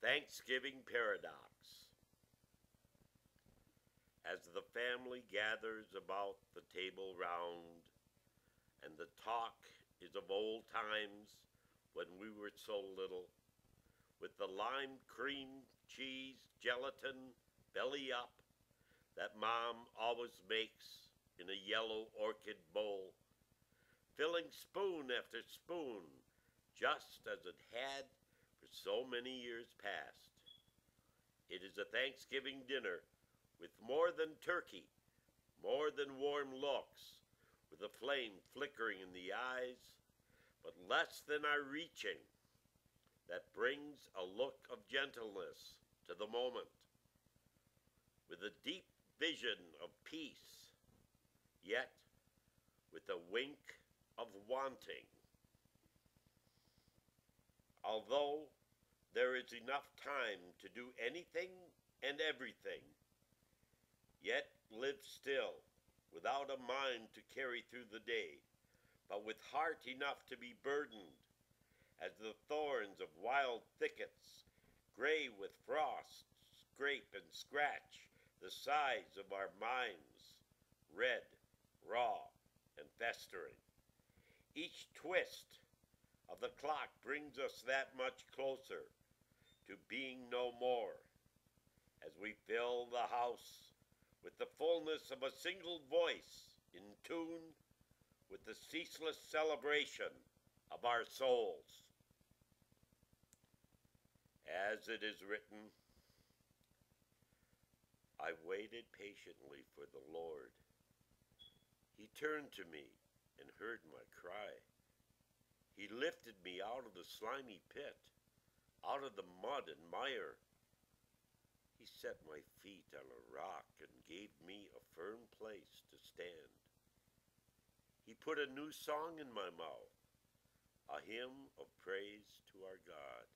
Thanksgiving Paradox. As the family gathers about the table round, and the talk is of old times when we were so little, with the lime cream cheese gelatin belly up that Mom always makes in a yellow orchid bowl, filling spoon after spoon just as it had for so many years past. It is a Thanksgiving dinner with more than turkey, more than warm looks, with a flame flickering in the eyes, but less than our reaching, that brings a look of gentleness to the moment, with a deep vision of peace, yet with a wink of wanting. Although there is enough time to do anything and everything, yet live still, without a mind to carry through the day, but with heart enough to be burdened, as the thorns of wild thickets, gray with frost, scrape and scratch the sides of our minds, red, raw, and festering. Each twist of the clock brings us that much closer to being no more, as we fill the house with the fullness of a single voice in tune with the ceaseless celebration of our souls. As it is written, I waited patiently for the Lord. He turned to me and heard my cry. He lifted me out of the slimy pit, out of the mud and mire. He set my feet on a rock and gave me a firm place to stand. He put a new song in my mouth, a hymn of praise to our God.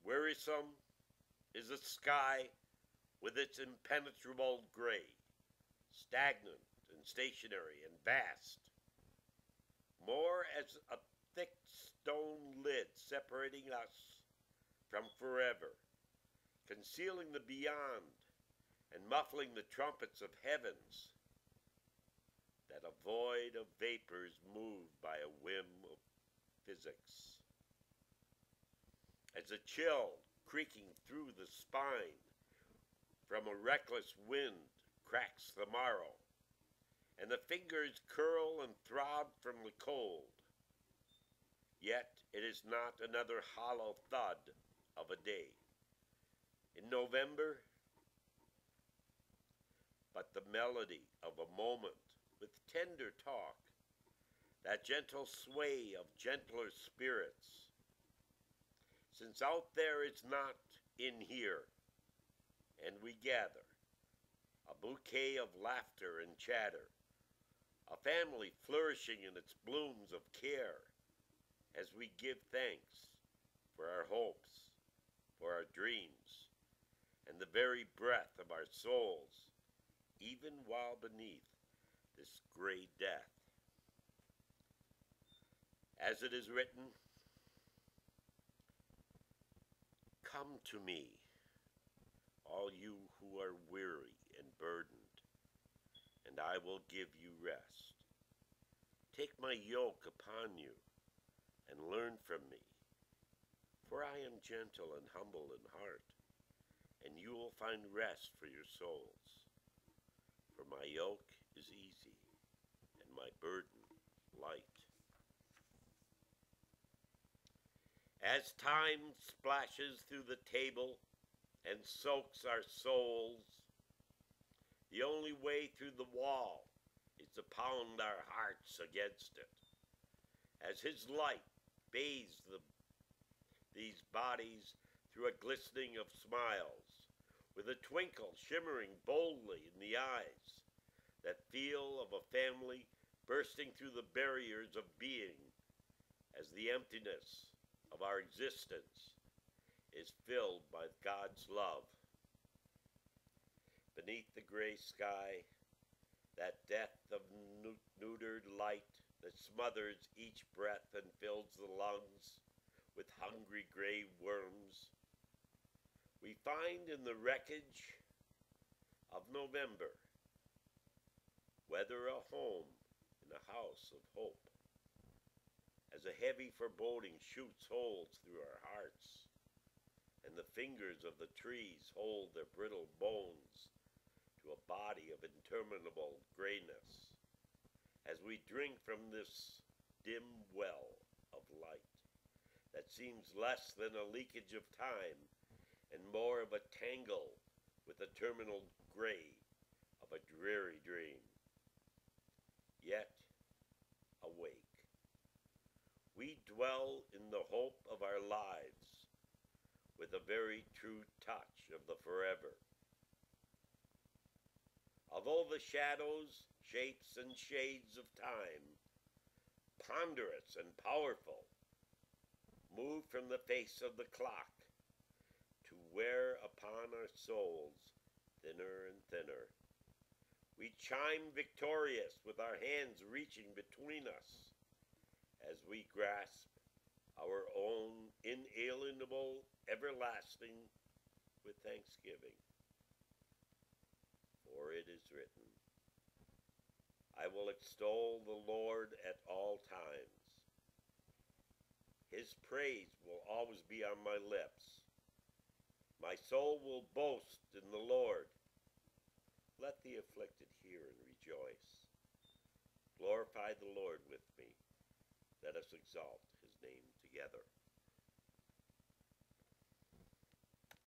Wearisome is the sky with its impenetrable gray, stagnant and stationary and vast, more as a thick stone lid separating us from forever, concealing the beyond and muffling the trumpets of heavens, that a void of vapors moved by a whim of physics. As a chill creaking through the spine from a reckless wind cracks the marrow, and the fingers curl and throb from the cold, yet it is not another hollow thud of a day in November, but the melody of a moment with tender talk, that gentle sway of gentler spirits. Since out there is not in here, and we gather, a bouquet of laughter and chatter, a family flourishing in its blooms of care, as we give thanks for our hopes, for our dreams, and the very breath of our souls, even while beneath this gray death. As it is written, come to me, all you who are weary and burdened, and I will give you rest. Take my yoke upon you and learn from me, for I am gentle and humble in heart, and you will find rest for your souls. For my yoke is easy and my burden light. As time splashes through the table and soaks our souls, the only way through the wall is to pound our hearts against it. As his light bathes these bodies through a glistening of smiles, with a twinkle shimmering boldly in the eyes, that feel of a family bursting through the barriers of being, as the emptiness of our existence is filled by God's love. Beneath the gray sky, that depth of neutered light that smothers each breath and fills the lungs with hungry gray worms. We find in the wreckage of November whether a home in a house of hope, as a heavy foreboding shoots holes through our hearts, and the fingers of the trees hold their brittle bones to a body of interminable grayness, as we drink from this dim well of light that seems less than a leakage of time and more of a tangle with the terminal gray of a dreary dream. Yet, awake, we dwell in the hope of our lives with a very true touch of the forever. Although the shadows, shapes, and shades of time, ponderous and powerful, move from the face of the clock to wear upon our souls thinner and thinner, we chime victorious with our hands reaching between us as we grasp our own inalienable everlasting with thanksgiving. For it is written, I will extol the Lord at all times. His praise will always be on my lips. My soul will boast in the Lord. Let the afflicted hear and rejoice. Glorify the Lord with me. Let us exalt his name together.